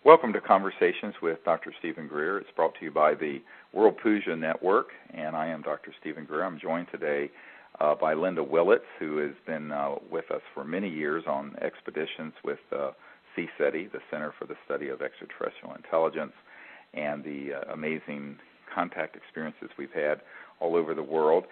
Welcome to Conversations with Dr. Stephen Greer. It's brought to you by the World Puja Network, and I am Dr. Stephen Greer. I'm joined today by Linda Willitts, who has been with us for many years on expeditions with CSETI, the Center for the Study of Extraterrestrial Intelligence, and the amazing contact experiences we've had all over the world.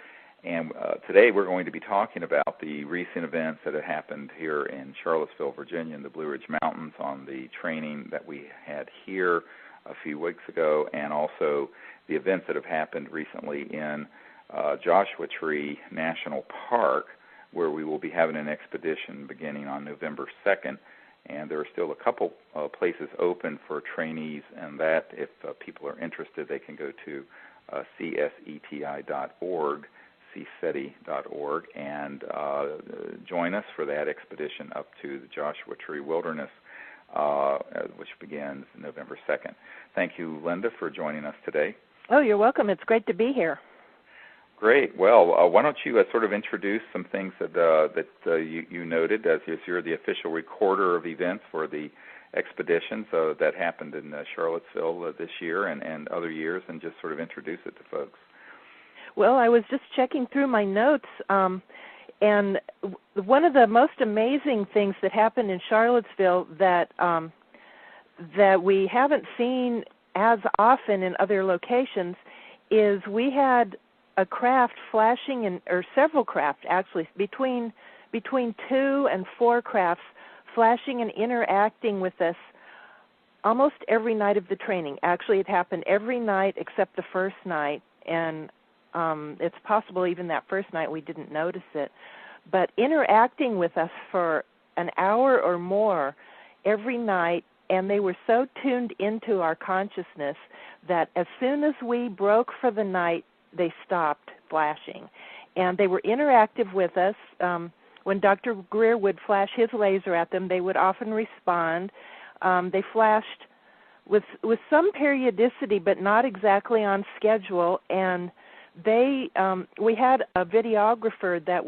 And today we're going to be talking about the recent events that have happened here in Charlottesville, Virginia, in the Blue Ridge Mountains, on the training that we had here a few weeks ago, and also the events that have happened recently in Joshua Tree National Park, where we will be having an expedition beginning on November 2nd. And there are still a couple places open for trainees, and that, if people are interested, they can go to CSETI.org, CSETI.org, and join us for that expedition up to the Joshua Tree Wilderness, which begins November 2nd. Thank you, Linda, for joining us today. Oh, you're welcome. It's great to be here. Great. Well, why don't you sort of introduce some things that you noted, as you're the official recorder of events for the expeditions that happened in Charlottesville this year and other years, and just sort of introduce it to folks. Well, I was just checking through my notes, and one of the most amazing things that happened in Charlottesville that we haven't seen as often in other locations is we had a craft flashing, or several craft actually, between 2 and 4 crafts flashing and interacting with us almost every night of the training. Actually, it happened every night except the first night, and it's possible even that first night we didn't notice it. But interacting with us for an hour or more every night, and they were so tuned into our consciousness that as soon as we broke for the night, they stopped flashing. And they were interactive with us. When Dr. Greer would flash his laser at them, they would often respond. They flashed with some periodicity, but not exactly on schedule, and we had a videographer that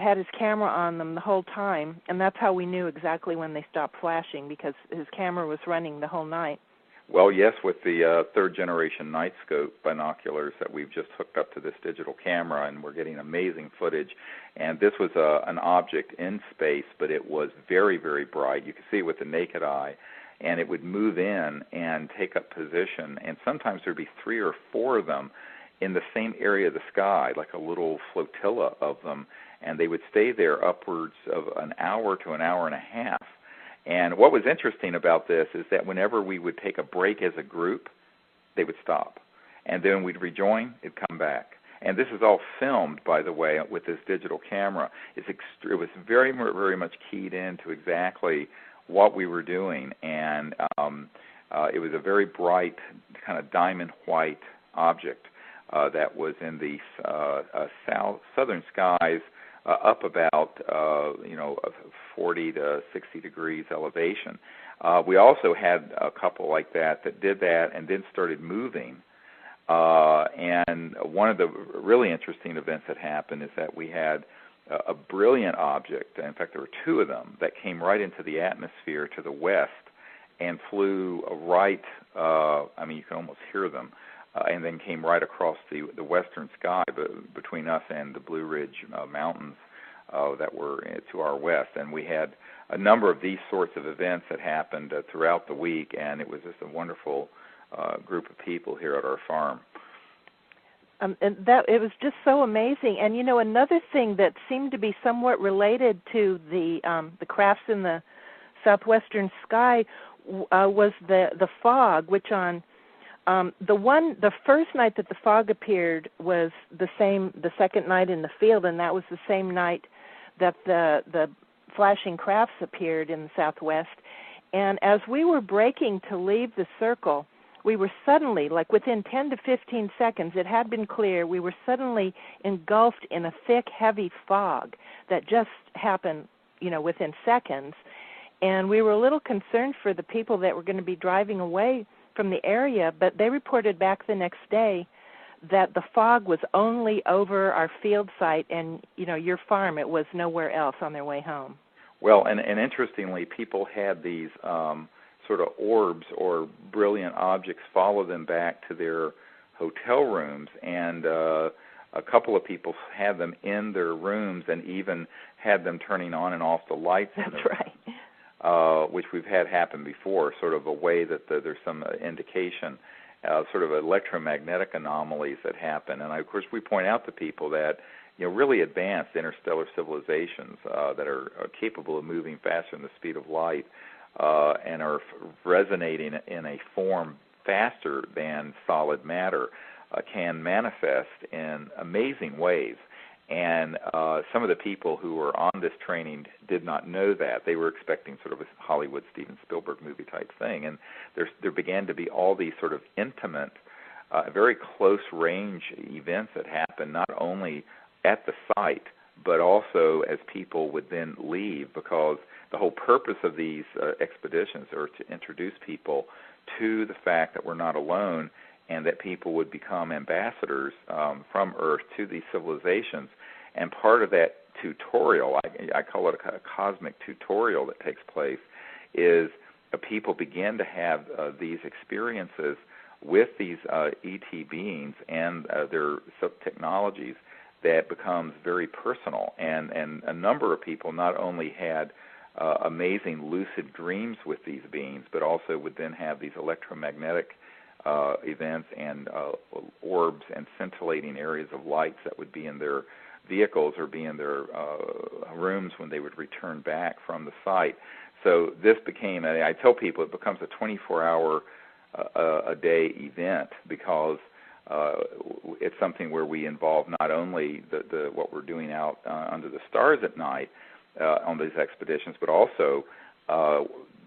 had his camera on them the whole time, and that's how we knew exactly when they stopped flashing, because his camera was running the whole night. Well, yes, with the third-generation night scope binoculars that we've just hooked up to this digital camera, and we're getting amazing footage. And this was an object in space, but it was very, very bright. You could see it with the naked eye, and it would move in and take up position, and sometimes there'd be 3 or 4 of them in the same area of the sky, like a little flotilla of them, and they would stay there upwards of an hour to an hour and a half. And what was interesting about this is that whenever we would take a break as a group, they would stop. And then we'd rejoin, it'd come back. And this is all filmed, by the way, with this digital camera. It was very, very much keyed into exactly what we were doing. And it was a very bright, kind of diamond white object that was in the southern skies, up about 40 to 60 degrees elevation. We also had a couple like that did that and then started moving. And one of the really interesting events that happened is that we had a brilliant object. In fact, there were 2 of them that came right into the atmosphere to the west and flew right, you can almost hear them, and then came right across the western sky between us and the Blue Ridge Mountains that were to our west. And we had a number of these sorts of events that happened throughout the week, and it was just a wonderful group of people here at our farm. And it was just so amazing. And another thing that seemed to be somewhat related to the crafts in the southwestern sky was the fog, which on the first night that the fog appeared was the second night in the field, and that was the same night that the flashing crafts appeared in the southwest. And as we were breaking to leave the circle, we were suddenly, like within 10 to 15 seconds, it had been clear, we were suddenly engulfed in a thick, heavy fog that just happened, within seconds. And we were a little concerned for the people that were going to be driving away from the area, but they reported back the next day that the fog was only over our field site and, your farm. It was nowhere else on their way home. Well, and interestingly, people had these sort of orbs or brilliant objects follow them back to their hotel rooms, and a couple of people had them in their rooms and even had them turning on and off the lights. That's right. Which we've had happen before, sort of a way that there's some indication, sort of electromagnetic anomalies that happen. And of course we point out to people that really advanced interstellar civilizations that are capable of moving faster than the speed of light and are resonating in a form faster than solid matter can manifest in amazing ways. And some of the people who were on this training did not know that. They were expecting sort of a Hollywood Steven Spielberg movie type thing. And there began to be all these sort of intimate, very close range events that happened, not only at the site, but also as people would then leave, because the whole purpose of these expeditions are to introduce people to the fact that we're not alone, and that people would become ambassadors from Earth to these civilizations. And part of that tutorial, I call it a cosmic tutorial that takes place, is people begin to have these experiences with these ET beings and their technologies that becomes very personal. And a number of people not only had amazing lucid dreams with these beings, but also would then have these electromagnetic events and orbs and scintillating areas of lights that would be in their vehicles or be in their rooms when they would return back from the site. So this became, I tell people, it becomes a 24-hour a day event, because it's something where we involve not only the what we're doing out under the stars at night on these expeditions, but also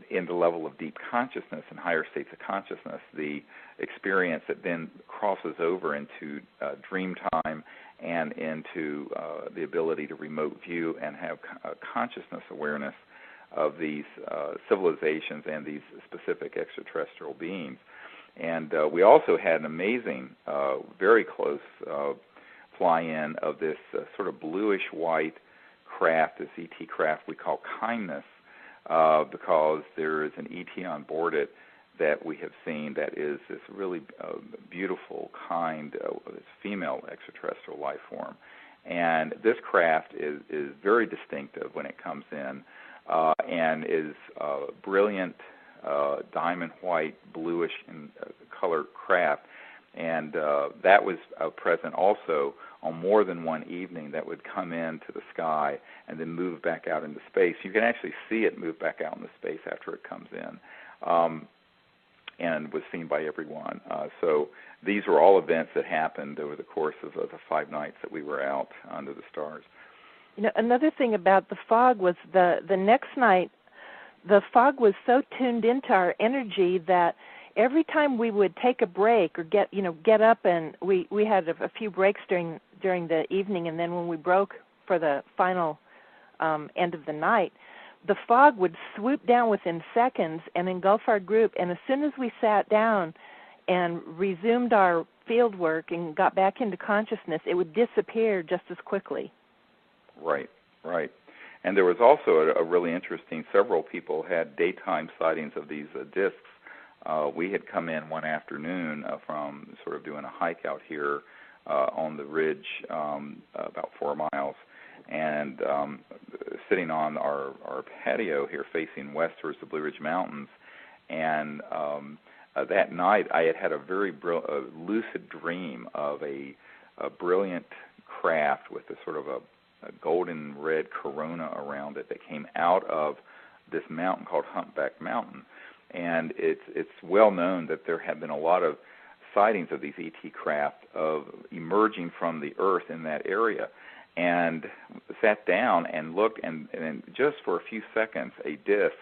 in the level of deep consciousness and higher states of consciousness, the experience that then crosses over into dream time and into the ability to remote view and have consciousness awareness of these civilizations and these specific extraterrestrial beings. And we also had an amazing, very close fly-in of this sort of bluish-white craft, this ET craft we call Kindness, because there is an ET on board it that we have seen that is this really beautiful, kind, female extraterrestrial life form. And this craft is very distinctive when it comes in and is brilliant, diamond white, bluish in color craft. And that was present also on more than one evening, that would come into the sky and then move back out into space. You can actually see it move back out into space after it comes in, and was seen by everyone. So these were all events that happened over the course of the 5 nights that we were out under the stars. Another thing about the fog was the next night, the fog was so tuned into our energy that every time we would take a break or get up, and we had a few breaks during the evening, and then when we broke for the final end of the night, the fog would swoop down within seconds and engulf our group. And as soon as we sat down and resumed our field work and got back into consciousness, it would disappear just as quickly. Right. And there was also a really interesting, several people had daytime sightings of these discs. We had come in one afternoon from sort of doing a hike out here on the ridge about 4 miles, and sitting on our patio here facing west towards the Blue Ridge Mountains. And that night I had a very lucid dream of a brilliant craft with a sort of a golden red corona around it that came out of this mountain called Humpback Mountain. And it's well known that there have been a lot of sightings of these ET craft of emerging from the earth in that area. And sat down and looked, and just for a few seconds, a disc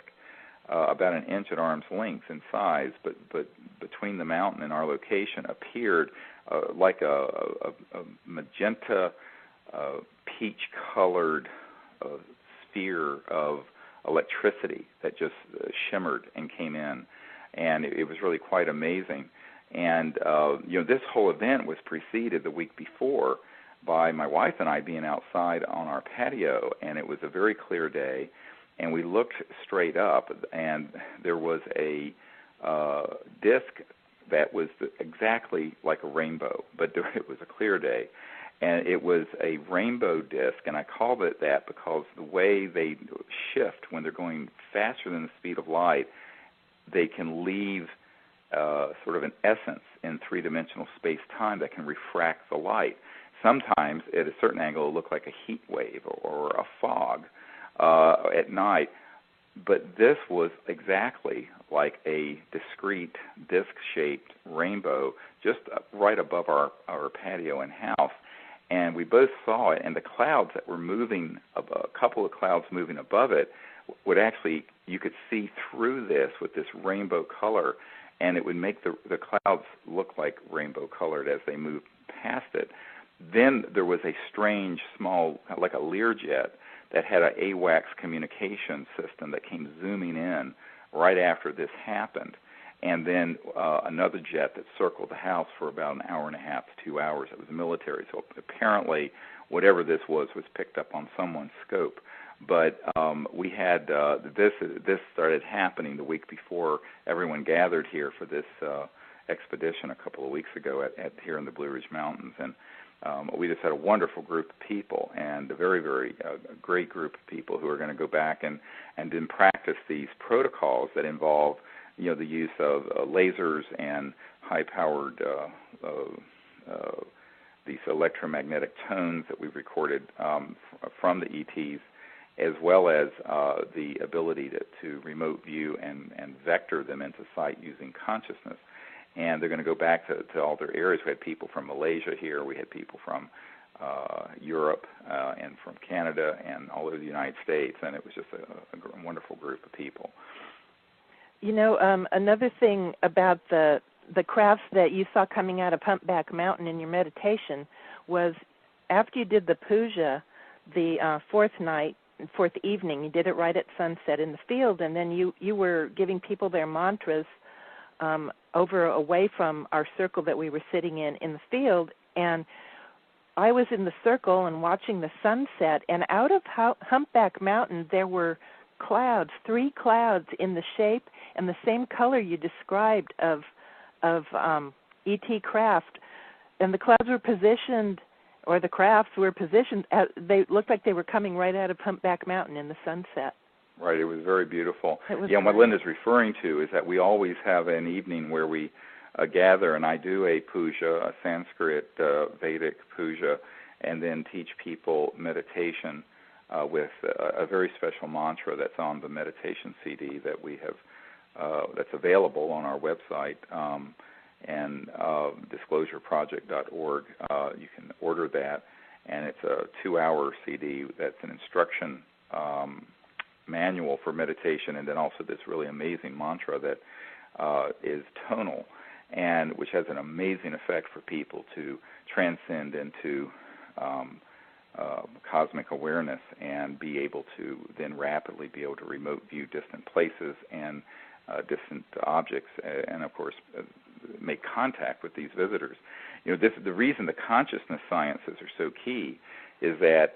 about 1 inch at arm's length in size, but between the mountain and our location, appeared like a magenta, peach-colored sphere of electricity that just shimmered and came in, and it was really quite amazing. And this whole event was preceded the week before by my wife and I being outside on our patio, and it was a very clear day, and we looked straight up, and there was a disc that was exactly like a rainbow, but it was a clear day. And it was a rainbow disc, and I called it that because the way they shift when they're going faster than the speed of light, they can leave sort of an essence in three-dimensional space-time that can refract the light. Sometimes, at a certain angle, it'll look like a heat wave or a fog at night, but this was exactly like a discrete disc-shaped rainbow just right above our patio and house. And we both saw it, and the clouds that were moving, a couple of clouds moving above it, would actually, you could see through this with this rainbow color, and it would make the clouds look like rainbow colored as they moved past it. Then there was a strange, small, like a Learjet, that had an AWACS communication system that came zooming in right after this happened. And then another jet that circled the house for about an hour and a half to 2 hours. It was military, so apparently whatever this was picked up on someone's scope. But we had this started happening the week before everyone gathered here for this expedition a couple of weeks ago at here in the Blue Ridge Mountains, and we just had a wonderful group of people, and a very, very great group of people who are going to go back and then practice these protocols that involve, you know, the use of lasers and high-powered these electromagnetic tones that we've recorded from the ETs, as well as the ability to remote view and vector them into sight using consciousness. And they're going to go back to all their areas. We had people from Malaysia here. We had people from Europe and from Canada and all over the United States, and it was just a wonderful group of people. You know, another thing about the crafts that you saw coming out of Humpback Mountain in your meditation was after you did the puja, the fourth evening, you did it right at sunset in the field, and then you were giving people their mantras away from our circle that we were sitting in the field, and I was in the circle and watching the sunset, and out of Humpback Mountain there were clouds, 3 clouds in the shape and the same color you described of ET craft, and the clouds were positioned, or the crafts were positioned, they looked like they were coming right out of Humpback Mountain in the sunset. Right, it was very beautiful. Yeah, what Linda's referring to is that we always have an evening where we gather, and I do a puja, a Sanskrit Vedic puja, and then teach people meditation with a very special mantra that's on the meditation CD that we have, that's available on our website, and disclosureproject.org. You can order that, and it's a 2-hour CD that's an instruction manual for meditation, and then also this really amazing mantra that is tonal, and which has an amazing effect for people to transcend into cosmic awareness and be able to then rapidly be able to remote view distant places and distant objects, and of course make contact with these visitors. You know, the reason the consciousness sciences are so key is that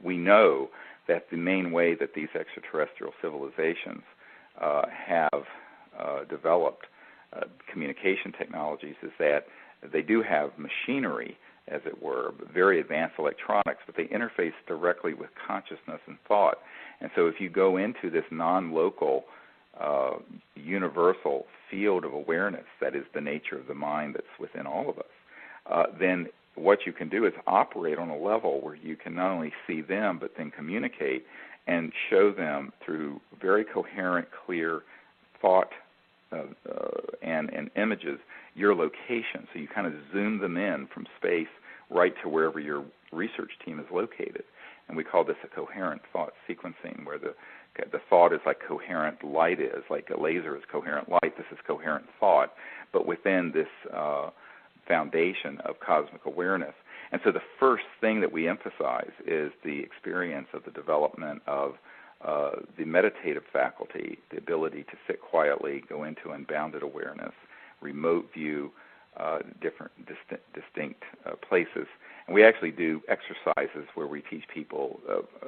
we know that the main way that these extraterrestrial civilizations have developed communication technologies is that they do have machinery, as it were, very advanced electronics, but they interface directly with consciousness and thought. And so if you go into this non-local, universal field of awareness that is the nature of the mind that's within all of us, then what you can do is operate on a level where you can not only see them, but then communicate and show them through very coherent, clear thought and images your location. So you kind of zoom them in from space right to wherever your research team is located. And we call this a coherent thought sequencing, where the thought is like coherent light is, like a laser is coherent light. This is coherent thought, but within this foundation of cosmic awareness. And so the first thing that we emphasize is the experience of the development of the meditative faculty, the ability to sit quietly, go into unbounded awareness, remote view different distinct places. And we actually do exercises where we teach people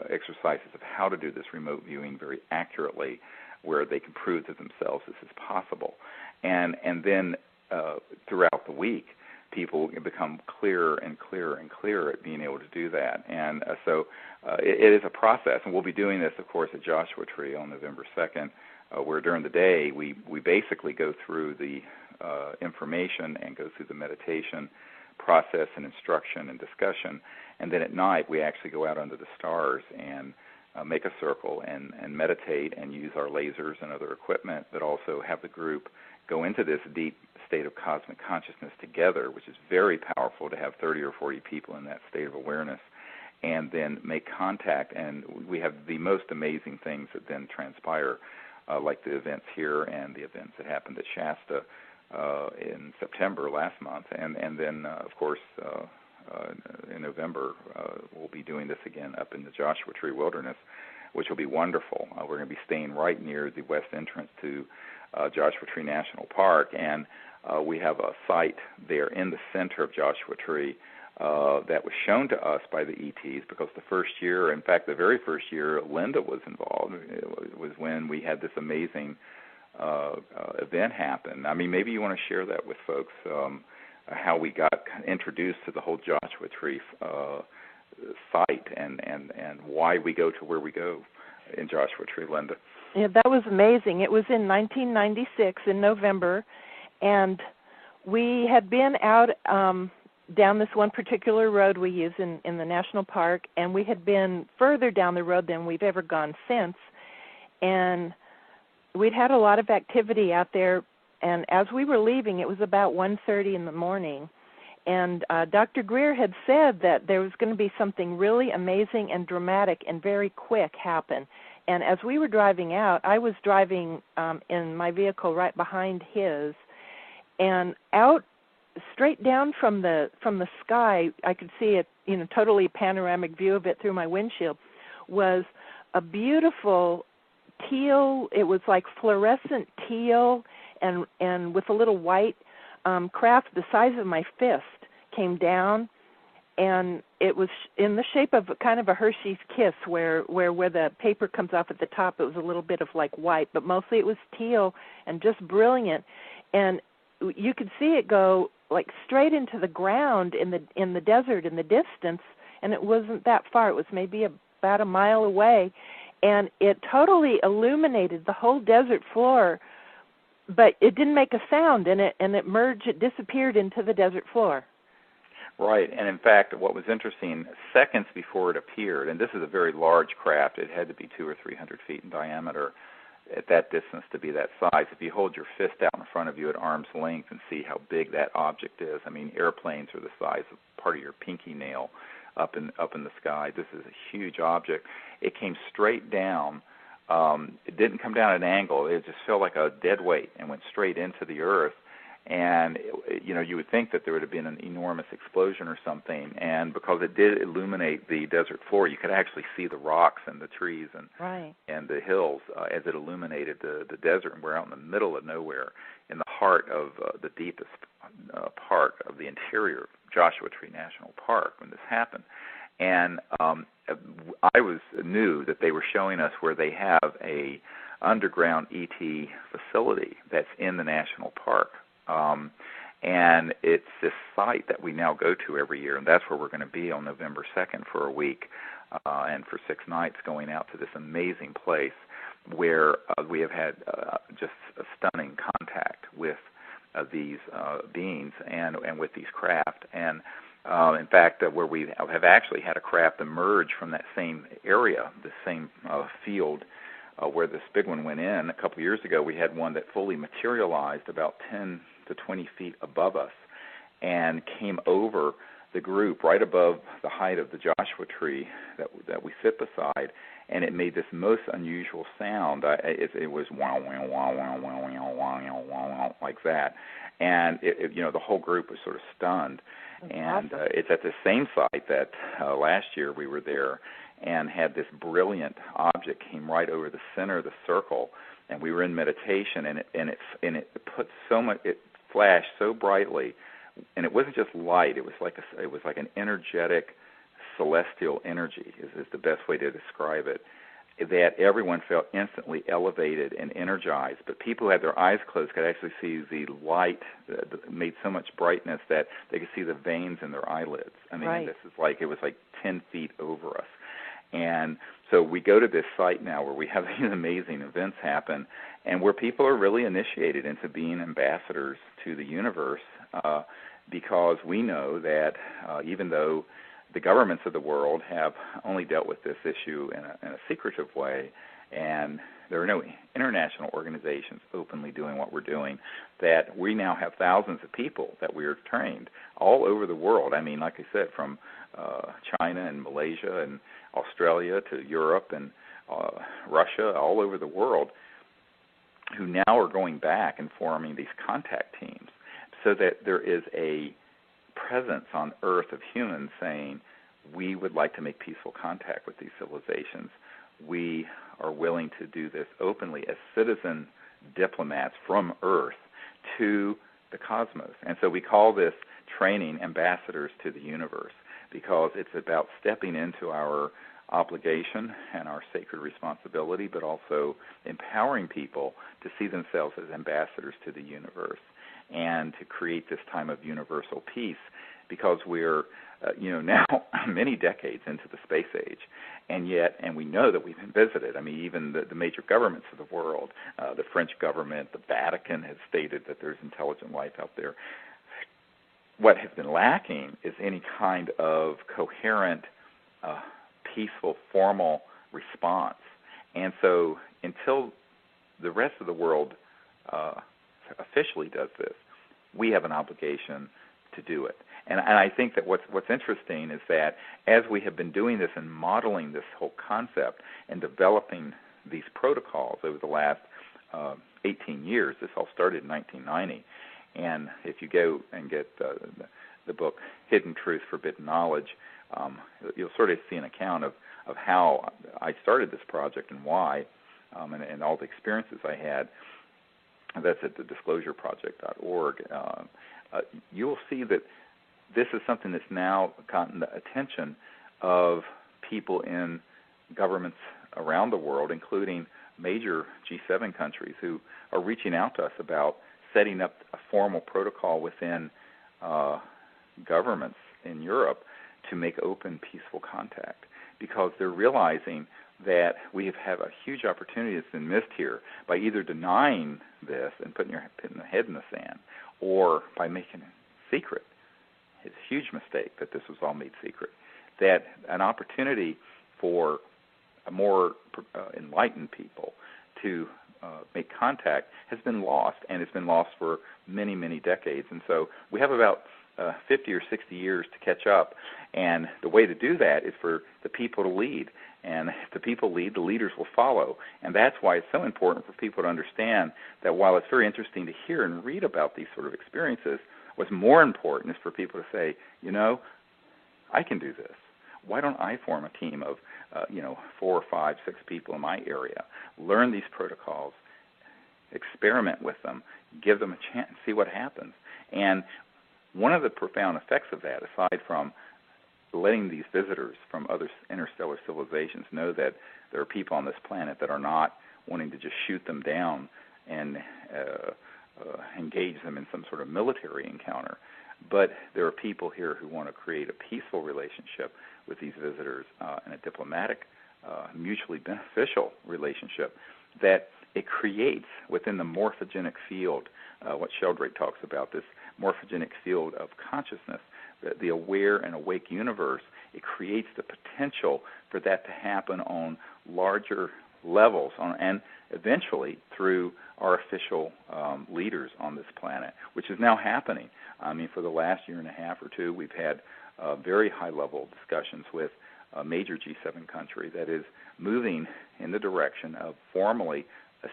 exercises of how to do this remote viewing very accurately, where they can prove to themselves this is possible. And then throughout the week, people become clearer and clearer and clearer at being able to do that. And so it is a process. And we'll be doing this, of course, at Joshua Tree on November 2nd, where during the day we basically go through the information and go through the meditation process and instruction and discussion. And then at night we actually go out under the stars and make a circle and meditate and use our lasers and other equipment, but also have the group go into this deep state of cosmic consciousness together, which is very powerful to have 30 or 40 people in that state of awareness, and then make contact. And we have the most amazing things that then transpire, like the events here and the events that happened at Shasta in September last month. And then, of course, in November, we'll be doing this again up in the Joshua Tree Wilderness, which will be wonderful. We're going to be staying right near the west entrance to Joshua Tree National Park, and we have a site there in the center of Joshua Tree that was shown to us by the ETs, because the first year, in fact, the very first year Linda was involved, it was when we had this amazing event happen. I mean, maybe you want to share that with folks, how we got introduced to the whole Joshua Tree site and why we go to where we go in Joshua Tree, Linda. Yeah, that was amazing. It was in 1996 in November, and we had been out down this one particular road we use in the national park, and we had been further down the road than we've ever gone since. And we'd had a lot of activity out there, and as we were leaving, it was about 1:30 in the morning, and Dr. Greer had said that there was going to be something really amazing and dramatic and very quick happen. And as we were driving out, I was driving in my vehicle right behind his, and out straight down from the sky, I could see it, totally panoramic view of it through my windshield, was a beautiful teal. It was like fluorescent teal, and with a little white craft the size of my fist came down, and it was in the shape of kind of a Hershey's Kiss, where the paper comes off at the top. It was a little bit of like white, but mostly it was teal and just brilliant. And you could see it go like straight into the ground in the desert in the distance, and it wasn't that far. It was maybe about a mile away, and it totally illuminated the whole desert floor. But it didn't make a sound, and it merged. It disappeared into the desert floor. Right, and in fact, what was interesting, seconds before it appeared, and this is a very large craft, it had to be 200 or 300 feet in diameter at that distance to be that size. If you hold your fist out in front of you at arm's length and see how big that object is, I mean, airplanes are the size of part of your pinky nail up in the sky. This is a huge object. It came straight down. It didn't come down at an angle. It just felt like a dead weight and went straight into the earth. And, you would think that there would have been an enormous explosion or something. And because it did illuminate the desert floor, you could actually see the rocks and the trees and the hills as it illuminated the desert. And we're out in the middle of nowhere, in the heart of the deepest part of the interior of Joshua Tree National Park when this happened. And I knew that they were showing us where they have a underground ET facility that's in the national park. And it's this site that we now go to every year, and that's where we're going to be on November 2nd for a week and for 6 nights, going out to this amazing place where we have had just a stunning contact with these beings and with these craft. And in fact, where we have actually had a craft emerge from that same area, the same field where this big one went in a couple years ago. We had one that fully materialized about 10 to 20 feet above us and came over the group right above the height of the Joshua Tree that we sit beside, and it made this most unusual sound. It was wow, wow, wow, wow, wow, wow, wow, wow, wow, like that. And, the whole group was sort of stunned. And it's at the same site that last year we were there and had this brilliant object came right over the center of the circle, and we were in meditation, and it put so much, it flashed so brightly and it wasn't just light. It was like an energetic, celestial energy is the best way to describe it, that everyone felt instantly elevated and energized. But people who had their eyes closed could actually see the light that made so much brightness that they could see the veins in their eyelids. I mean, right. it was like 10 feet over us. And so we go to this site now where we have these amazing events happen, and where people are really initiated into being ambassadors to the universe, because we know that even though the governments of the world have only dealt with this issue in a secretive way, and there are no international organizations openly doing what we're doing, that we now have thousands of people that we are trained all over the world. I mean, like I said, from China and Malaysia and Australia to Europe and Russia, all over the world, who now are going back and forming these contact teams, so that there is a presence on Earth of humans saying, we would like to make peaceful contact with these civilizations. We are willing to do this openly as citizen diplomats from Earth to the cosmos. And so we call this training Ambassadors to the Universe, because it's about stepping into our obligation and our sacred responsibility, but also empowering people to see themselves as ambassadors to the universe and to create this time of universal peace, because we're now many decades into the space age, and we know that we've been visited. I mean, even the major governments of the world, the French government, the Vatican has stated that there's intelligent life out there. What has been lacking is any kind of coherent, peaceful, formal response. And so until the rest of the world officially does this, we have an obligation to do it. And I think that what's interesting is that as we have been doing this and modeling this whole concept and developing these protocols over the last 18 years, this all started in 1990, and if you go and get the book Hidden Truth, Forbidden Knowledge, you'll sort of see an account of how I started this project and why, and all the experiences I had. That's at the disclosureproject.org. You will see that this is something that's now gotten the attention of people in governments around the world, including major G7 countries, who are reaching out to us about setting up a formal protocol within governments in Europe to make open, peaceful contact, because they're realizing that we have a huge opportunity that's been missed here by either denying this and putting your head in the sand, or by making it secret. It's a huge mistake that this was all made secret. That an opportunity for a more enlightened people to make contact has been lost, and it's been lost for many, many decades. And so we have about 50 or 60 years to catch up, and the way to do that is for the people to lead. And if the people lead, the leaders will follow. And that's why it's so important for people to understand that while it's very interesting to hear and read about these sort of experiences, what's more important is for people to say, I can do this. Why don't I form a team of 4, 5, 6 people in my area, learn these protocols, experiment with them, give them a chance, see what happens. And one of the profound effects of that, aside from letting these visitors from other interstellar civilizations know that there are people on this planet that are not wanting to just shoot them down and engage them in some sort of military encounter, but there are people here who want to create a peaceful relationship with these visitors and a diplomatic, mutually beneficial relationship, that it creates within the morphogenic field, what Sheldrake talks about, this morphogenic field of consciousness, the aware and awake universe. It creates the potential for that to happen on larger levels, and eventually through our official leaders on this planet, which is now happening. I mean, for the last year and a half or two, we've had very high-level discussions with a major G7 country that is moving in the direction of formally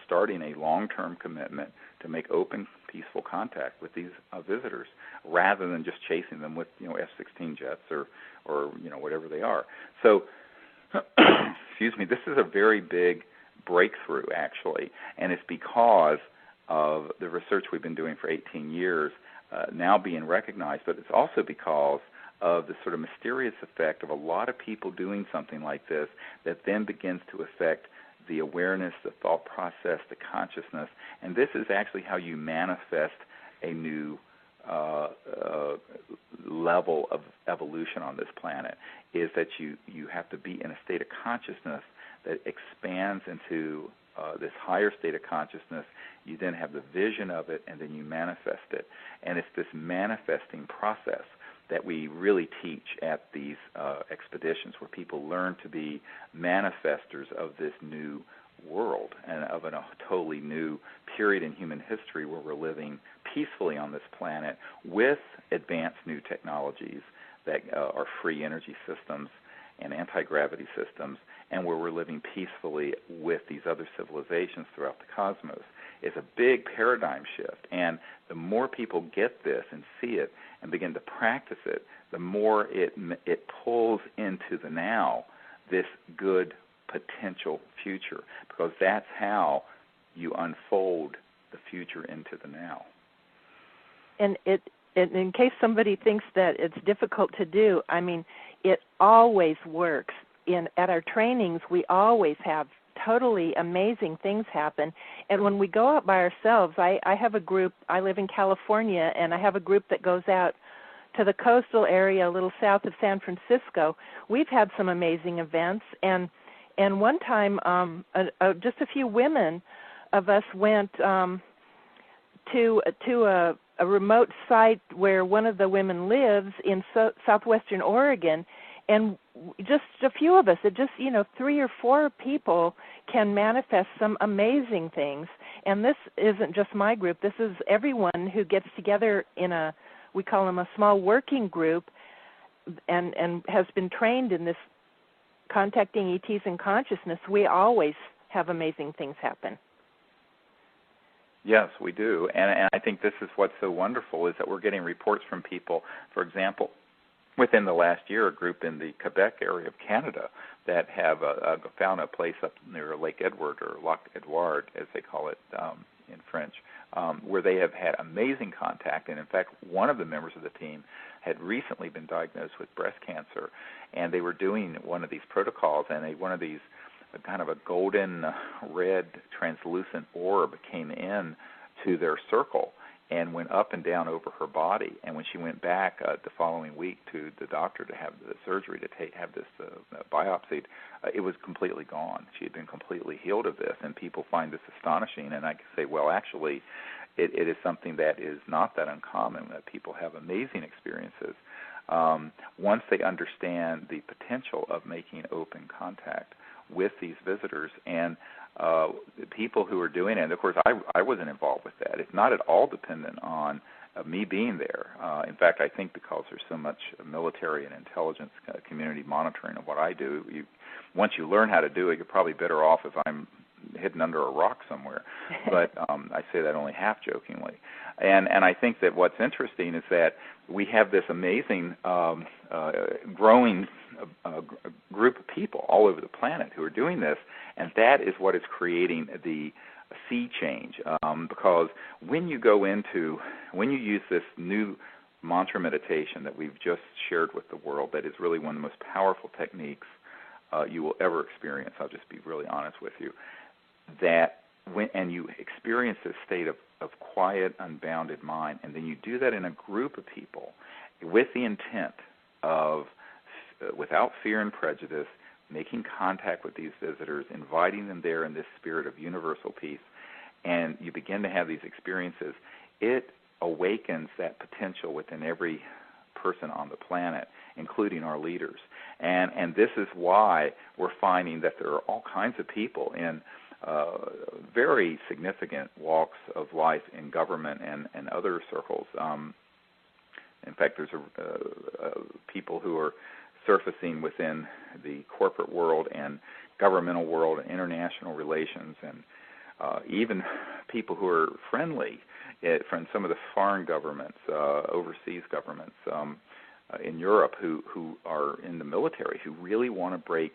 starting a long-term commitment to make open, peaceful contact with these visitors, rather than just chasing them with F-16 jets or whatever they are. So, excuse me, this is a very big breakthrough, actually, and it's because of the research we've been doing for 18 years now being recognized, but it's also because of the sort of mysterious effect of a lot of people doing something like this that then begins to affect the awareness, the thought process, the consciousness, and this is actually how you manifest a new level of evolution on this planet, is that you have to be in a state of consciousness that expands into this higher state of consciousness. You then have the vision of it, and then you manifest it. And it's this manifesting process that we really teach at these expeditions, where people learn to be manifestors of this new world and of a totally new period in human history where we're living peacefully on this planet with advanced new technologies that are free energy systems and anti-gravity systems, and where we're living peacefully with these other civilizations throughout the cosmos. It's a big paradigm shift, and the more people get this and see it and begin to practice it, the more it pulls into the now this good potential future, because that's how you unfold the future into the now. And in case somebody thinks that it's difficult to do, I mean, it always works. At our trainings, we always have totally amazing things happen. And when we go out by ourselves, I have a group, I live in California, and I have a group that goes out to the coastal area a little south of San Francisco. We've had some amazing events, and one time just a few women of us went to a remote site where one of the women lives in southwestern Oregon, and just a few of us, 3 or 4 people can manifest some amazing things. And this isn't just my group. This is everyone who gets together in we call them a small working group, and has been trained in this contacting ETs and consciousness. We always have amazing things happen. Yes, we do. And I think this is what's so wonderful, is that we're getting reports from people, for example, within the last year, a group in the Quebec area of Canada that have found a place up near Lake Edward, or Lac Edouard, as they call it in French, where they have had amazing contact. And in fact, one of the members of the team had recently been diagnosed with breast cancer, and they were doing one of these protocols, and one of these kind of a golden red translucent orb came in to their circle and went up and down over her body. And when she went back the following week to the doctor to have the surgery to have this biopsied, it was completely gone. She had been completely healed of this, and people find this astonishing. And I can say, well, actually, it is something that is not that uncommon, that people have amazing experiences once they understand the potential of making open contact with these visitors. And people who are doing it, and of course I wasn't involved with that. It's not at all dependent on me being there. In fact, I think because there's so much military and intelligence community monitoring of what I do, once you learn how to do it, you're probably better off if I'm hidden under a rock somewhere. But I say that only half jokingly. And I think that what's interesting is that we have this amazing growing group of people all over the planet who are doing this, and that is what is creating the sea change. Because when you use this new mantra meditation that we've just shared with the world, that is really one of the most powerful techniques you will ever experience. I'll just be really honest with you. And you experience this state of quiet, unbounded mind, and then you do that in a group of people with the intent of, without fear and prejudice, making contact with these visitors, inviting them there in this spirit of universal peace, and you begin to have these experiences, it awakens that potential within every person on the planet, including our leaders. And this is why we're finding that there are all kinds of people in very significant walks of life in government and other circles. In fact, there's people who are surfacing within the corporate world and governmental world and international relations, and even people who are friendly from some of the foreign governments, overseas governments in Europe who are in the military, who really want to break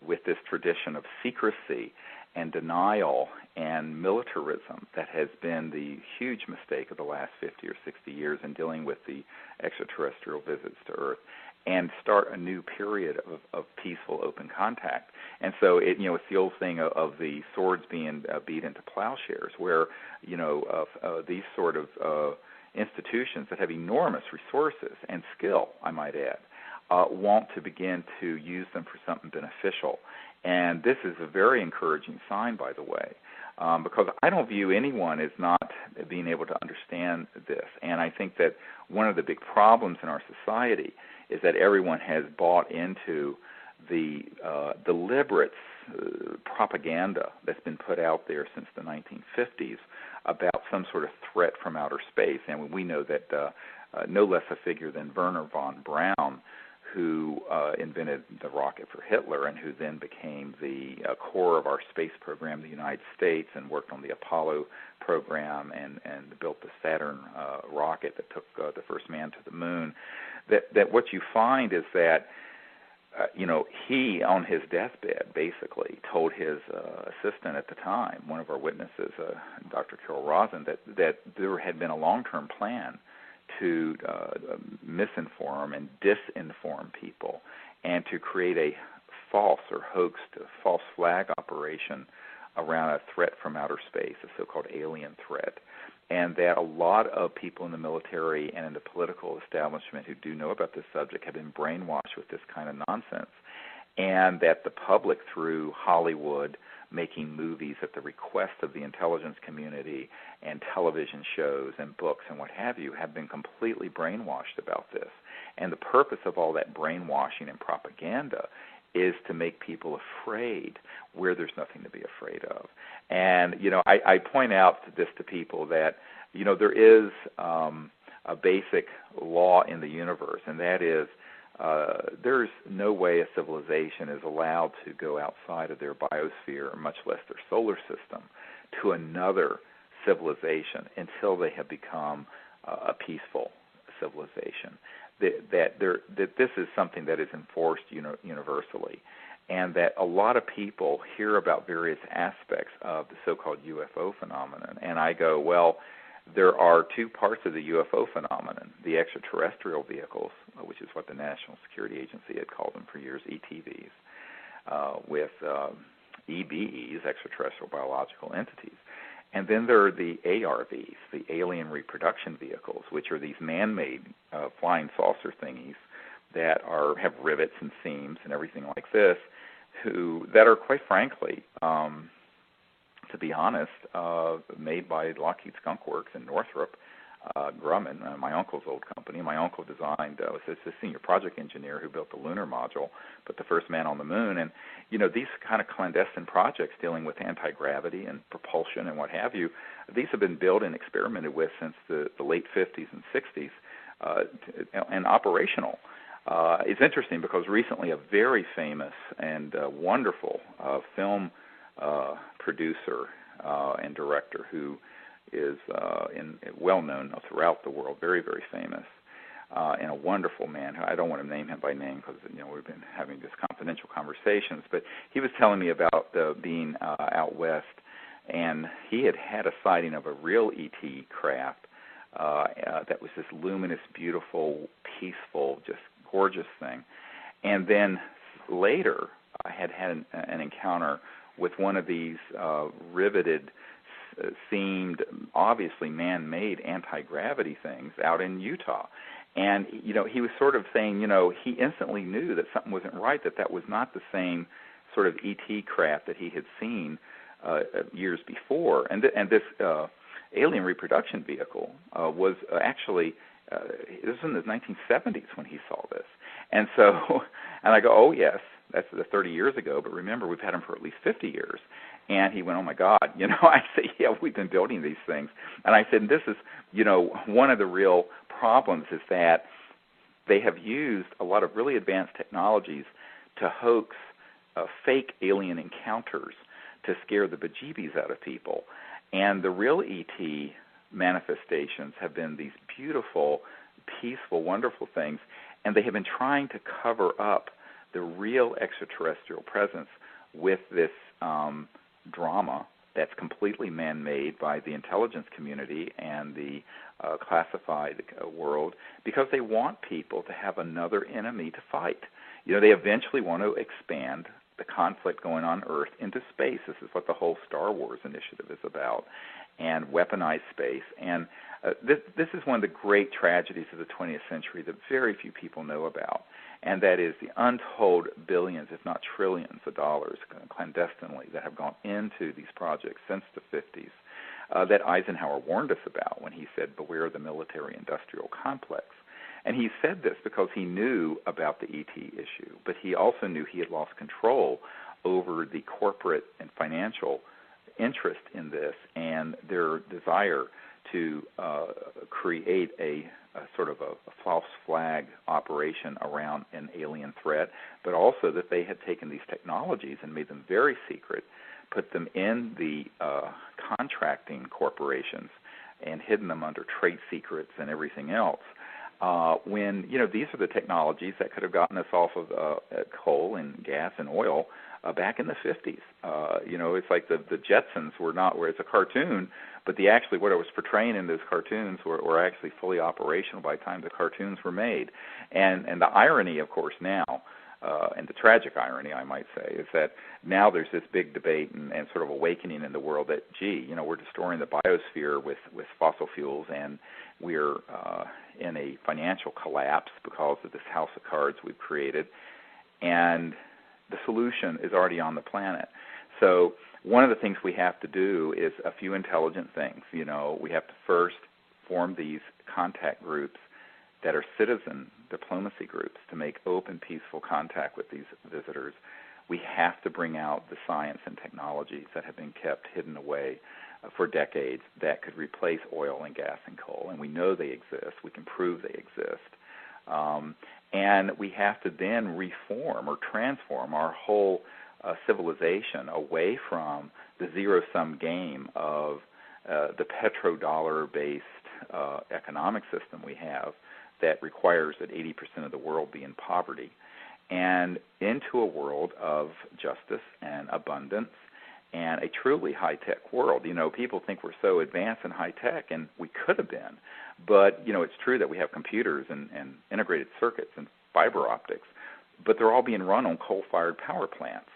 with this tradition of secrecy and denial and militarism that has been the huge mistake of the last 50 or 60 years in dealing with the extraterrestrial visits to Earth, and start a new period of peaceful, open contact. And so, it's the old thing of the swords being beat into plowshares, where, these sort of institutions that have enormous resources and skill, I might add, want to begin to use them for something beneficial. And this is a very encouraging sign, by the way, because I don't view anyone as not being able to understand this. And I think that one of the big problems in our society is that everyone has bought into the deliberate propaganda that's been put out there since the 1950s about some sort of threat from outer space. And we know that no less a figure than Wernher von Braun, who invented the rocket for Hitler and who then became the core of our space program in the United States and worked on the Apollo program and built the Saturn rocket that took the first man to the moon, that what you find is that he, on his deathbed, basically told his assistant at the time, one of our witnesses, Dr. Carol Rosen, that there had been a long-term plan to misinform and disinform people and to create a false or hoaxed false flag operation around a threat from outer space, a so-called alien threat, and that a lot of people in the military and in the political establishment who do know about this subject have been brainwashed with this kind of nonsense, and that the public, through Hollywood, making movies at the request of the intelligence community and television shows and books and what have you, have been completely brainwashed about this. And the purpose of all that brainwashing and propaganda is to make people afraid where there's nothing to be afraid of. And, I point out this to people that, there is a basic law in the universe, and that is there's no way a civilization is allowed to go outside of their biosphere, much less their solar system, to another civilization until they have become a peaceful civilization. That this is something that is enforced universally, and that a lot of people hear about various aspects of the so-called UFO phenomenon, and I go, well, there are two parts of the UFO phenomenon: the extraterrestrial vehicles, which is what the National Security Agency had called them for years, ETVs, with EBEs, extraterrestrial biological entities. And then there are the ARVs, the alien reproduction vehicles, which are these man-made flying saucer thingies that have rivets and seams and everything like this, that are, quite frankly, to be honest, made by Lockheed Skunk Works in Northrop Grumman, my uncle's old company. My uncle designed, was a senior project engineer who built the lunar module, put the first man on the moon. And, these kind of clandestine projects dealing with anti-gravity and propulsion and what have you, these have been built and experimented with since the late 50s and 60s and operational. It's interesting because recently a very famous and wonderful film producer and director who is well known throughout the world, very, very famous, and a wonderful man. I don't want to name him by name because we've been having just confidential conversations, but he was telling me about being out west, and he had a sighting of a real ET craft that was this luminous, beautiful, peaceful, just gorgeous thing. And then later I had an encounter with one of these riveted, seemed obviously man-made anti-gravity things out in Utah. And, he was sort of saying, he instantly knew that something wasn't right, that was not the same sort of ET craft that he had seen years before. And this alien reproduction vehicle was actually, this was in the 1970s when he saw this. And so, and I go, oh, yes, that's 30 years ago, but remember, we've had them for at least 50 years. And he went, oh, my God. I said, yeah, we've been building these things. And I said, this is, one of the real problems is that they have used a lot of really advanced technologies to hoax fake alien encounters to scare the bejeebies out of people. And the real ET manifestations have been these beautiful, peaceful, wonderful things, and they have been trying to cover up the real extraterrestrial presence with this drama that's completely man-made by the intelligence community and the classified world, because they want people to have another enemy to fight. They eventually want to expand the conflict going on Earth into space. This is what the whole Star Wars initiative is about, and weaponized space. And this is one of the great tragedies of the 20th century that very few people know about, and that is the untold billions, if not trillions of dollars clandestinely that have gone into these projects since the 50s that Eisenhower warned us about when he said, beware the military-industrial complex. And he said this because he knew about the ET issue, but he also knew he had lost control over the corporate and financial interest in this and their desire to create a sort of a false flag operation around an alien threat, but also that they had taken these technologies and made them very secret, put them in the contracting corporations and hidden them under trade secrets and everything else. When, these are the technologies that could have gotten us off of coal and gas and oil back in the 50s. It's like the Jetsons were not, where it's a cartoon, but what it was portraying in those cartoons were actually fully operational by the time the cartoons were made. And the irony, of course, now, and the tragic irony, I might say, is that now there's this big debate and sort of awakening in the world that, we're destroying the biosphere with fossil fuels, and we're in a financial collapse because of this house of cards we've created, and the solution is already on the planet. So one of the things we have to do is a few intelligent things. We have to first form these contact groups that are citizen diplomacy groups to make open, peaceful contact with these visitors. We have to bring out the science and technologies that have been kept hidden away for decades that could replace oil and gas and coal, and we know they exist. We can prove they exist. And we have to then reform or transform our whole civilization away from the zero-sum game of the petrodollar-based economic system we have that requires that 80% of the world be in poverty, and into a world of justice and abundance and a truly high-tech world. People think we're so advanced and high-tech, and we could have been. But, it's true that we have computers and integrated circuits and fiber optics, but they're all being run on coal-fired power plants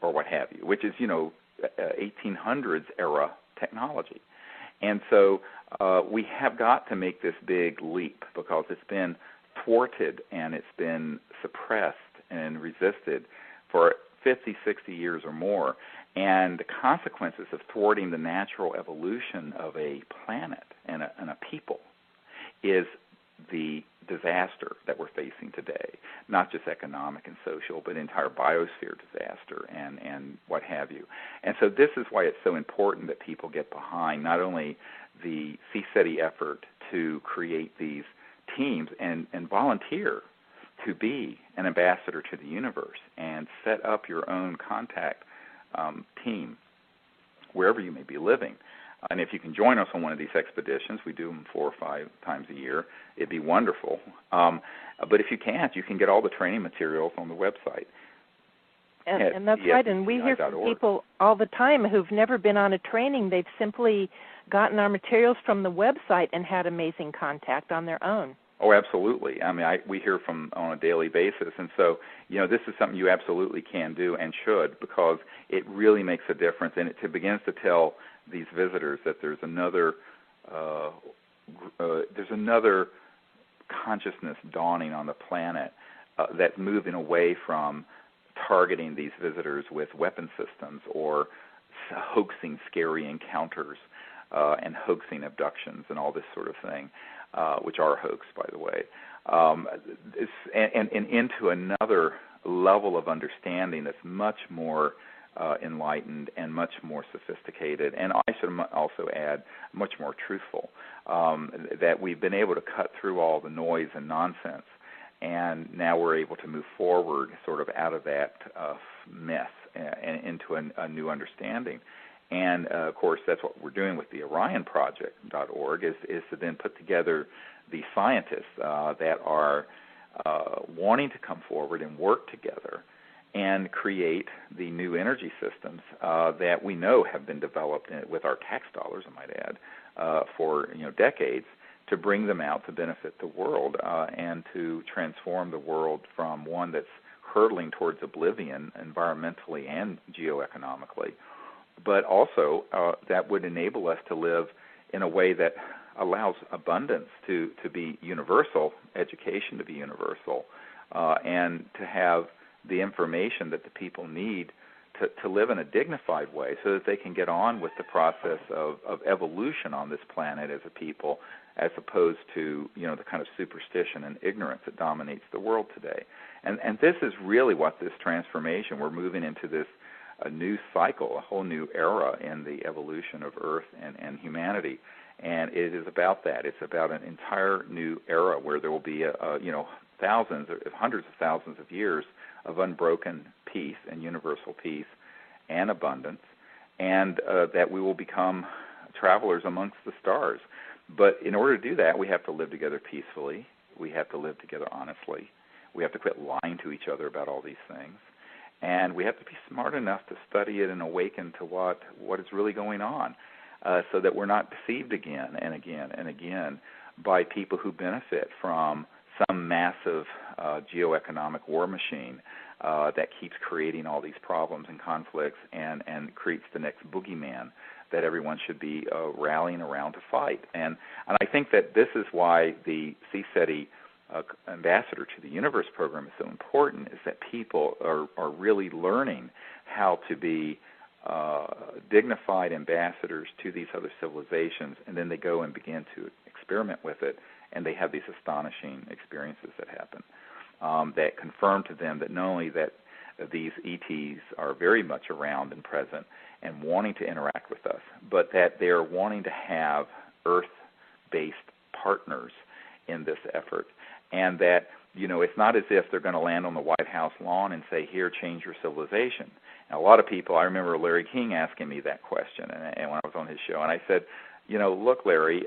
or what have you, which is, 1800s era technology. And so we have got to make this big leap because it's been thwarted and it's been suppressed and resisted for 50, 60 years or more. And the consequences of thwarting the natural evolution of a planet and a people is the disaster that we're facing today, not just economic and social, but entire biosphere disaster and what have you. And so this is why it's so important that people get behind not only the CSETI effort to create these teams and volunteer to be an ambassador to the universe and set up your own contact team wherever you may be living. And if you can join us on one of these expeditions, we do them 4 or 5 times a year, it'd be wonderful. But if you can't, you can get all the training materials on the website. And that's right, and we hear from people all the time who've never been on a training. They've simply gotten our materials from the website and had amazing contact on their own. Oh, absolutely. I mean, we hear from on a daily basis, and so, this is something you absolutely can do and should, because it really makes a difference, and it begins to tell these visitors that there's another consciousness dawning on the planet that's moving away from targeting these visitors with weapon systems or hoaxing scary encounters and hoaxing abductions and all this sort of thing, which are hoax, by the way, and into another level of understanding that's much more enlightened and much more sophisticated, and I should also add, much more truthful, that we've been able to cut through all the noise and nonsense, and now we're able to move forward sort of out of that mess and into a new understanding. And, of course, that's what we're doing with the OrionProject.org is to then put together the scientists that are wanting to come forward and work together and create the new energy systems that we know have been developed with our tax dollars, I might add, for decades, to bring them out to benefit the world and to transform the world from one that's hurtling towards oblivion environmentally and geoeconomically, but also that would enable us to live in a way that allows abundance to be universal, education to be universal, and to have the information that the people need to live in a dignified way so that they can get on with the process of evolution on this planet as a people, as opposed to the kind of superstition and ignorance that dominates the world today. And this is really what this transformation, we're moving into this a new cycle, a whole new era in the evolution of Earth and humanity. And it is about that. It's about an entire new era where there will be thousands, or hundreds of thousands of years of unbroken peace and universal peace and abundance, and that we will become travelers amongst the stars. But in order to do that, we have to live together peacefully. We have to live together honestly. We have to quit lying to each other about all these things. And we have to be smart enough to study it and awaken to what is really going on, so that we're not deceived again and again and again by people who benefit from some massive geoeconomic war machine that keeps creating all these problems and conflicts and creates the next boogeyman that everyone should be rallying around to fight. And I think that this is why the CSETI Ambassador to the Universe program is so important, is that people are really learning how to be dignified ambassadors to these other civilizations, and then they go and begin to experiment with it, and they have these astonishing experiences that happen that confirm to them that not only that these ETs are very much around and present and wanting to interact with us, but that they're wanting to have Earth-based partners in this effort, and that it's not as if they're going to land on the White House lawn and say, here, change your civilization. And a lot of people, I remember Larry King asking me that question, and when I was on his show, and I said, look, Larry,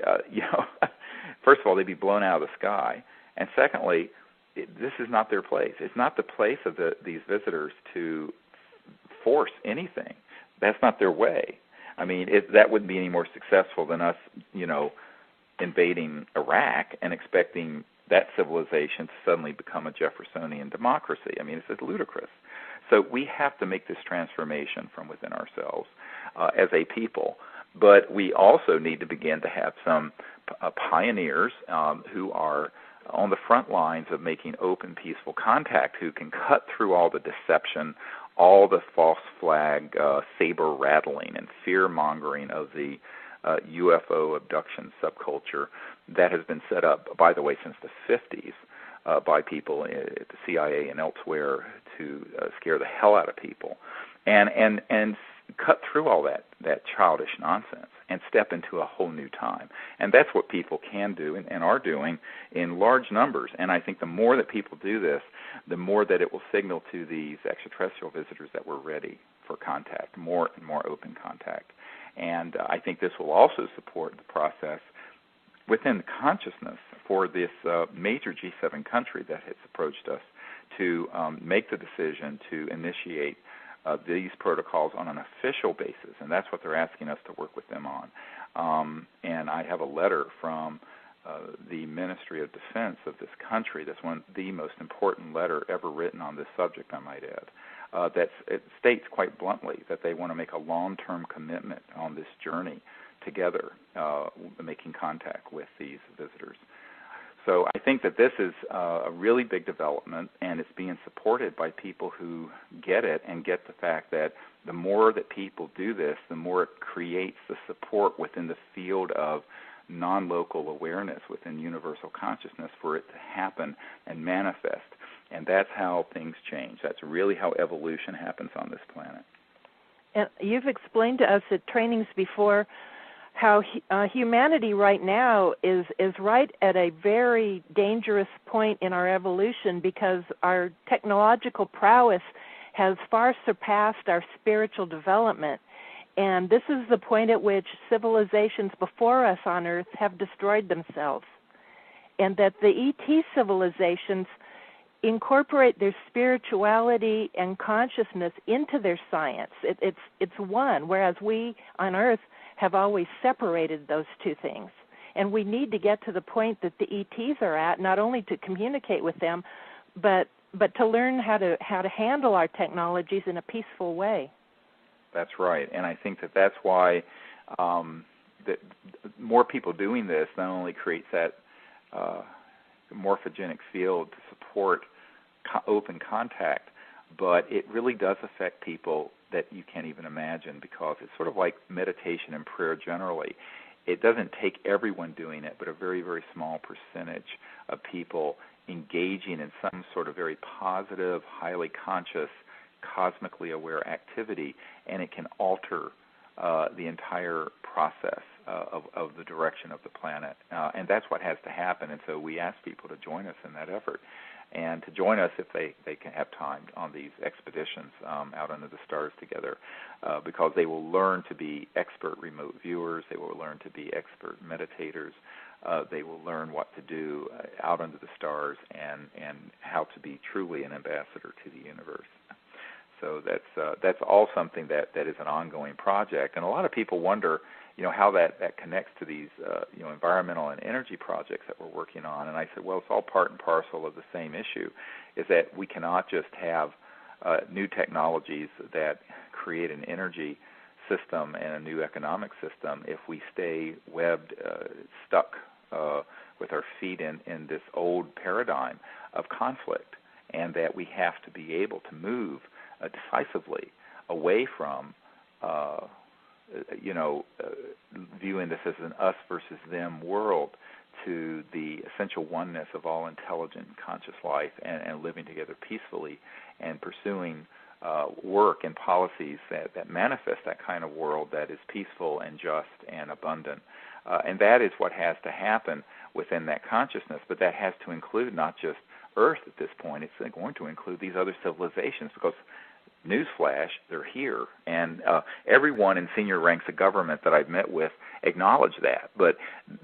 first of all, they'd be blown out of the sky, and secondly, this is not their place. It's not the place of these visitors to force anything. That's not their way. I mean, that wouldn't be any more successful than us, invading Iraq and expecting that civilization to suddenly become a Jeffersonian democracy. I mean, it's ludicrous. So we have to make this transformation from within ourselves as a people. But we also need to begin to have some pioneers who are on the front lines of making open, peaceful contact, who can cut through all the deception, all the false flag, saber rattling and fear mongering of the UFO abduction subculture that has been set up, by the way, since the 50s by people at the CIA and elsewhere to scare the hell out of people, and cut through all that childish nonsense and step into a whole new time. And that's what people can do and are doing in large numbers. And I think the more that people do this, the more that it will signal to these extraterrestrial visitors that we're ready for contact, more and more open contact. And I think this will also support the process within the consciousness for this major G7 country that has approached us to make the decision to initiate these protocols on an official basis, and that's what they're asking us to work with them on. And I have a letter from the Ministry of Defense of this country. That's the most important letter ever written on this subject, I might add. It states quite bluntly that they want to make a long-term commitment on this journey together, making contact with these visitors. So I think that this is a really big development, and it's being supported by people who get it and get the fact that the more that people do this, the more it creates the support within the field of non-local awareness within universal consciousness for it to happen and manifest. And that's how things change. That's really how evolution happens on this planet. And you've explained to us at trainings before how humanity right now is right at a very dangerous point in our evolution, because our technological prowess has far surpassed our spiritual development. And this is the point at which civilizations before us on Earth have destroyed themselves. And that the ET civilizations, incorporate their spirituality and consciousness into their science. It's one, whereas we on Earth have always separated those two things. And we need to get to the point that the ETs are at, not only to communicate with them, but to learn how to handle our technologies in a peaceful way. That's right, and I think that's why that more people doing this not only creates that morphogenic field to support open contact, but it really does affect people that you can't even imagine, because it's sort of like meditation and prayer generally. It doesn't take everyone doing it, but a very, very small percentage of people engaging in some sort of very positive, highly conscious, cosmically aware activity, and it can alter the entire process of the direction of the planet. And that's what has to happen, and so we ask people to join us in that effort, and to join us if they can have time on these expeditions out under the stars together, because they will learn to be expert remote viewers, they will learn to be expert meditators, they will learn what to do out under the stars, and how to be truly an ambassador to the universe. So that's all something that is an ongoing project, and a lot of people wonder, how that connects to these environmental and energy projects that we're working on. And I said, well, it's all part and parcel of the same issue, is that we cannot just have new technologies that create an energy system and a new economic system if we stay stuck with our feet in this old paradigm of conflict, and that we have to be able to move decisively away from, viewing this as an us versus them world, to the essential oneness of all intelligent conscious life, and living together peacefully, and pursuing work and policies that manifest that kind of world that is peaceful and just and abundant. And that is what has to happen within that consciousness, but that has to include not just Earth at this point, it's going to include these other civilizations, because newsflash, they're here, and everyone in senior ranks of government that I've met with acknowledge that, but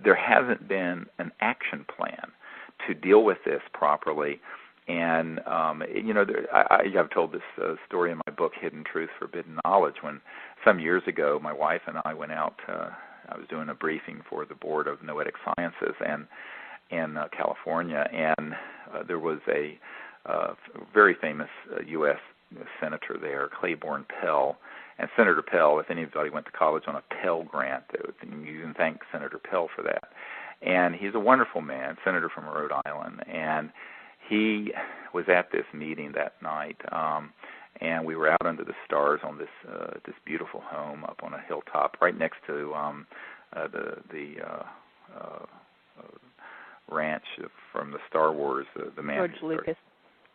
there hasn't been an action plan to deal with this properly. And I've told this story in my book, Hidden Truth, Forbidden Knowledge, when some years ago my wife and I went out, I was doing a briefing for the Board of Noetic Sciences in California, and there was a very famous U.S. senator there, Claiborne Pell. And Senator Pell, if anybody went to college on a Pell Grant, you can thank Senator Pell for that. And he's a wonderful man, senator from Rhode Island. And he was at this meeting that night, and we were out under the stars on this beautiful home up on a hilltop right next to the ranch from the Star Wars, the man. George Lucas.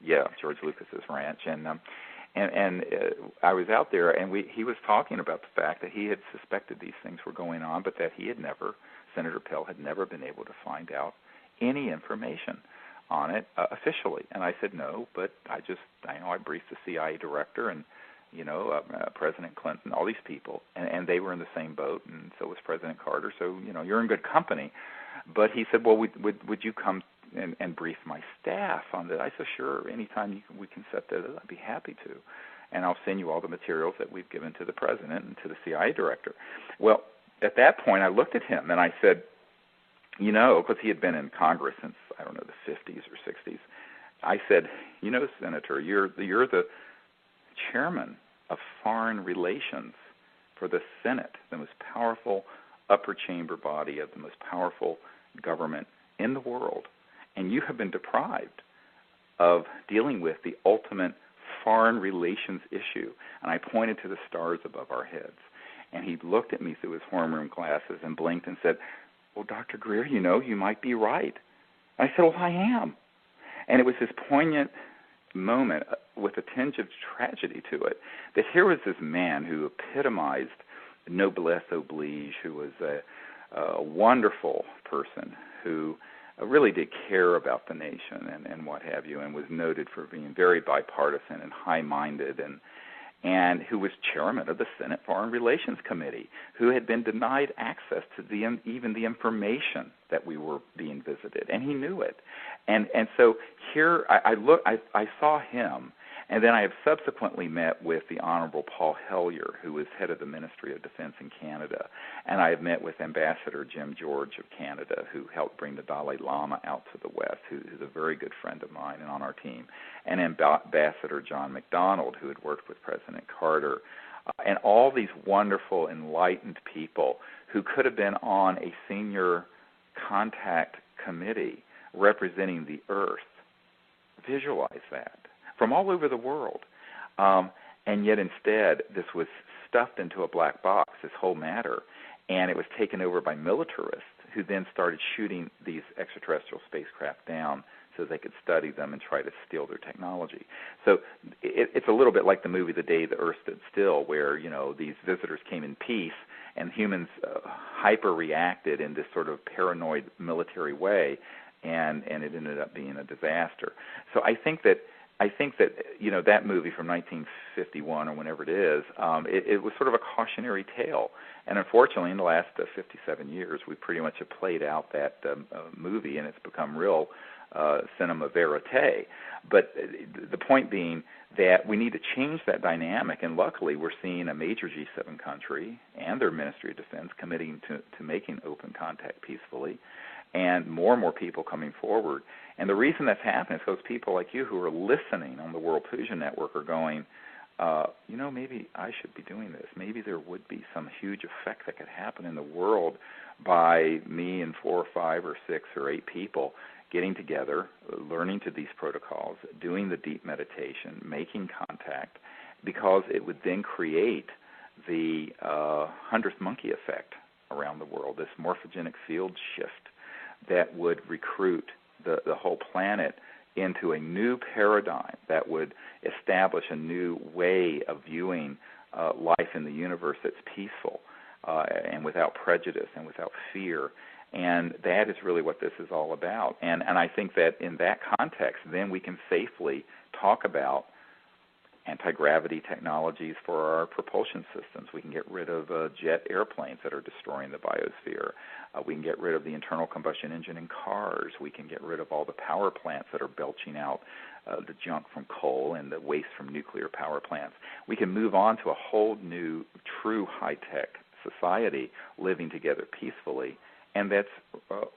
Yeah, George Lucas's ranch, and I was out there, and he was talking about the fact that he had suspected these things were going on, but that Senator Pell had never been able to find out any information on it officially. And I said no, but I briefed the CIA director and President Clinton, all these people, and they were in the same boat, and so was President Carter. So you're in good company. But he said, well, would you come and brief my staff on that? I said, sure, anytime we can set that up, I'd be happy to. And I'll send you all the materials that we've given to the president and to the CIA director. Well, at that point, I looked at him and I said, because he had been in Congress since, I don't know, the 50s or 60s, I said, Senator, you're the chairman of foreign relations for the Senate, the most powerful upper chamber body of the most powerful government in the world, and you have been deprived of dealing with the ultimate foreign relations issue. And I pointed to the stars above our heads, and he looked at me through his horn-rimmed glasses and blinked and said, well, Dr. Greer, you might be right. And I said, well, I am. And it was this poignant moment with a tinge of tragedy to it, that here was this man who epitomized noblesse oblige, who was a wonderful person who really did care about the nation and what have you, and was noted for being very bipartisan and high-minded, and who was chairman of the Senate Foreign Relations Committee, who had been denied access to even the information that we were being visited, and he knew it. And so here I saw him, and then I have subsequently met with the Honorable Paul Hellyer, who is head of the Ministry of Defense in Canada, and I have met with Ambassador Jim George of Canada, who helped bring the Dalai Lama out to the West, who is a very good friend of mine and on our team, and Ambassador John McDonald, who had worked with President Carter, and all these wonderful, enlightened people who could have been on a senior contact committee representing the Earth. Visualize that. From all over the world. And yet instead, this was stuffed into a black box, this whole matter, and it was taken over by militarists who then started shooting these extraterrestrial spacecraft down so they could study them and try to steal their technology. So it's a little bit like the movie The Day the Earth Stood Still, where, you know, these visitors came in peace and humans hyper-reacted in this sort of paranoid military way, and it ended up being a disaster. So I think that you know, that movie from 1951 or whenever it is, it was sort of a cautionary tale. And unfortunately, in the last 57 years, we pretty much have played out that movie, and it's become real cinema verite. But the point being that we need to change that dynamic, and luckily we're seeing a major G7 country and their Ministry of Defense committing to making open contact peacefully, and more people coming forward. And the reason that's happening is those people like you who are listening on the World Puja Network are going, you know, maybe I should be doing this. Maybe there would be some huge effect that could happen in the world by me and 4 or 5 or 6 or 8 people getting together, learning to these protocols, doing the deep meditation, making contact, because it would then create the 100th monkey effect around the world, this morphogenic field shift that would recruit the whole planet into a new paradigm that would establish a new way of viewing life in the universe that's peaceful and without prejudice and without fear. And that is really what this is all about. And I think that in that context, then we can safely talk about anti-gravity technologies for our propulsion systems. We can get rid of jet airplanes that are destroying the biosphere. We can get rid of the internal combustion engine in cars. We can get rid of all the power plants that are belching out the junk from coal and the waste from nuclear power plants. We can move on to a whole new, true high-tech society living together peacefully, and that's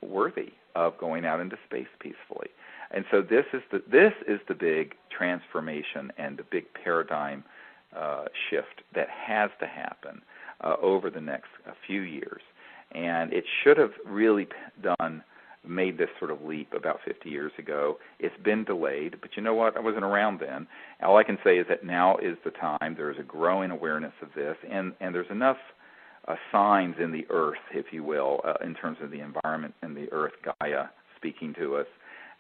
worthy of going out into space peacefully. And so this is the big transformation and the big paradigm shift that has to happen over the next few years. And it should have really made this sort of leap about 50 years ago. It's been delayed, but you know what? I wasn't around then. All I can say is that now is the time. There is a growing awareness of this, and there's enough signs in the earth, if you will, in terms of the environment and the earth, Gaia, speaking to us,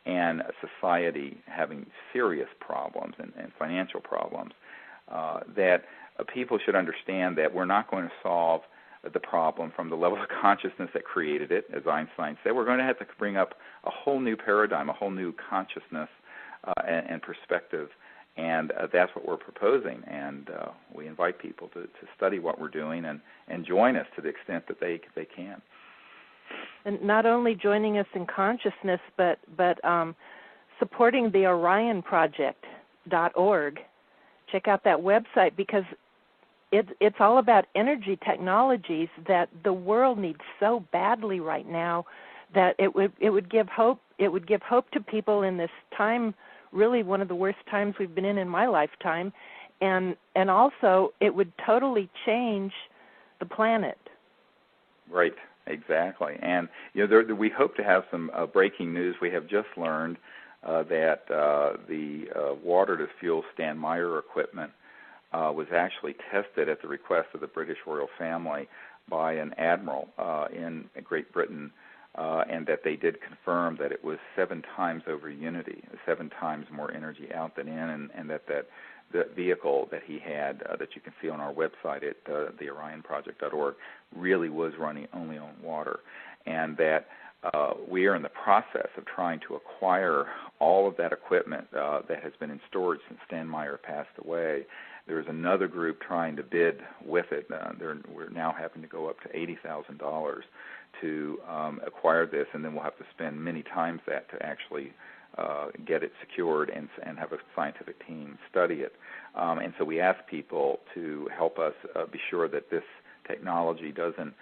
and a society having serious problems and financial problems, that people should understand that we're not going to solve the problem from the level of consciousness that created it, as Einstein said. We're going to have to bring up a whole new paradigm, a whole new consciousness and perspective, and that's what we're proposing. And we invite people to study what we're doing and join us to the extent that they can. And not only joining us in consciousness, but supporting the OrionProject.org. Check out that website, because it's all about energy technologies that the world needs so badly right now, that it would give hope. It would give hope to people in this time, really one of the worst times we've been in my lifetime, and also it would totally change the planet. Right. Exactly. And you know, we hope to have some breaking news. We have just learned that the water-to-fuel Stan Meyer equipment was actually tested at the request of the British royal family by an admiral in Great Britain, and that they did confirm that it was 7 times over Unity, 7 times more energy out than in, and that the vehicle that he had that you can see on our website at the OrionProject.org really was running only on water, and that we are in the process of trying to acquire all of that equipment that has been in storage since Stan Meyer passed away. There's another group trying to bid with it. We're now having to go up to $80,000 to acquire this, and then we'll have to spend many times that to actually get it secured and have a scientific team study it. And so we ask people to help us be sure that this technology doesn't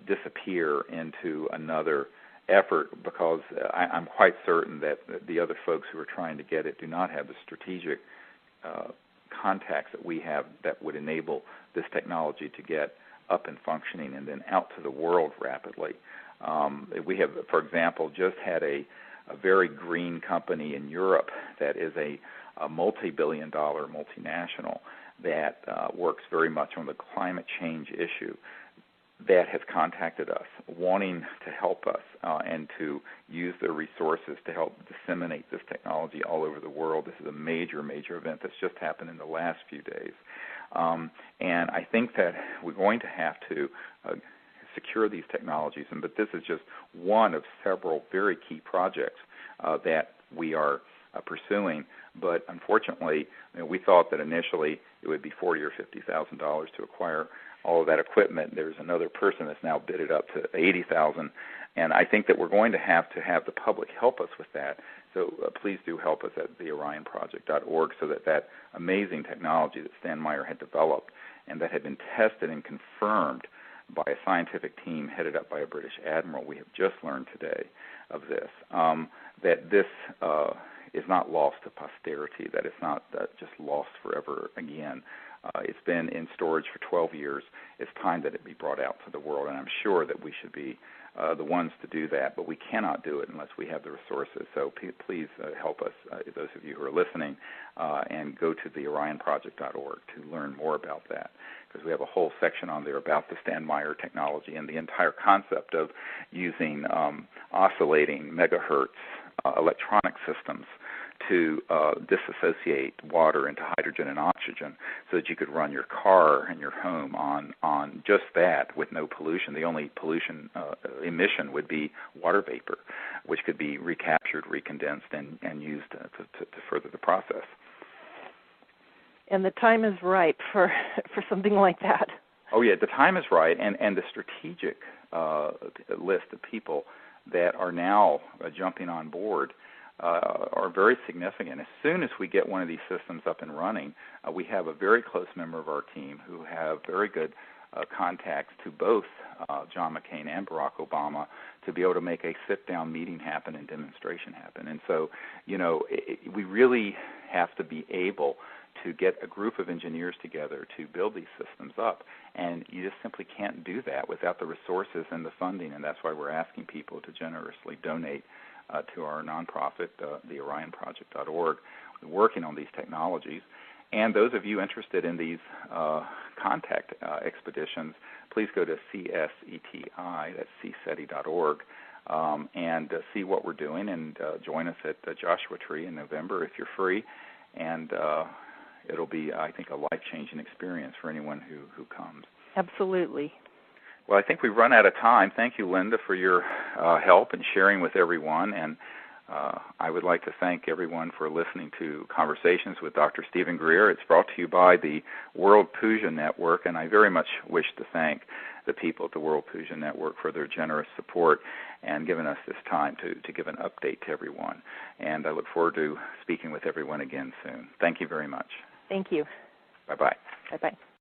disappear into another effort, because I'm quite certain that the other folks who are trying to get it do not have the strategic contacts that we have that would enable this technology to get up and functioning and then out to the world rapidly. We have, for example, just had a very green company in Europe that is a multi-billion-dollar multinational that works very much on the climate change issue, that has contacted us wanting to help us and to use their resources to help disseminate this technology all over the world. This is a major, major event that's just happened in the last few days. And I think that we're going to have to secure these technologies, but this is just one of several very key projects that we are pursuing. But unfortunately, we thought that initially it would be $40,000 or $50,000 to acquire all of that equipment. There's another person that's now bid it up to $80,000, and I think that we're going to have the public help us with that. So please do help us at theorionproject.org so that amazing technology that Stan Meyer had developed and that had been tested and confirmed by a scientific team headed up by a British admiral, we have just learned today of this, that this is not lost to posterity, that it's not just lost forever again. It's been in storage for 12 years. It's time that it be brought out to the world, and I'm sure that we should be the ones to do that, but we cannot do it unless we have the resources. So please help us, those of you who are listening, and go to theorionproject.org to learn more about that, because we have a whole section on there about the Stan Meyer technology and the entire concept of using oscillating megahertz electronic systems to disassociate water into hydrogen and oxygen so that you could run your car and your home on just that with no pollution. The only pollution emission would be water vapor, which could be recaptured, recondensed, and used to further the process. And the time is ripe for something like that. Oh, yeah, the time is right, and the strategic list of people that are now jumping on board are very significant. As soon as we get one of these systems up and running, we have a very close member of our team who have very good contacts to both John McCain and Barack Obama to be able to make a sit-down meeting happen and demonstration happen. And so, we really have to be able to get a group of engineers together to build these systems up. And you just simply can't do that without the resources and the funding, and that's why we're asking people to generously donate to our nonprofit, theorionproject.org, working on these technologies. And those of you interested in these contact expeditions, please go to CSETI, that's CSETI.org, and see what we're doing, and join us at the Joshua Tree in November if you're free. And it'll be, I think, a life-changing experience for anyone who comes. Absolutely. Well, I think we've run out of time. Thank you, Linda, for your help and sharing with everyone. And I would like to thank everyone for listening to Conversations with Dr. Stephen Greer. It's brought to you by the World Puja Network, and I very much wish to thank the people at the World Puja Network for their generous support and giving us this time to give an update to everyone. And I look forward to speaking with everyone again soon. Thank you very much. Thank you. Bye-bye. Bye-bye.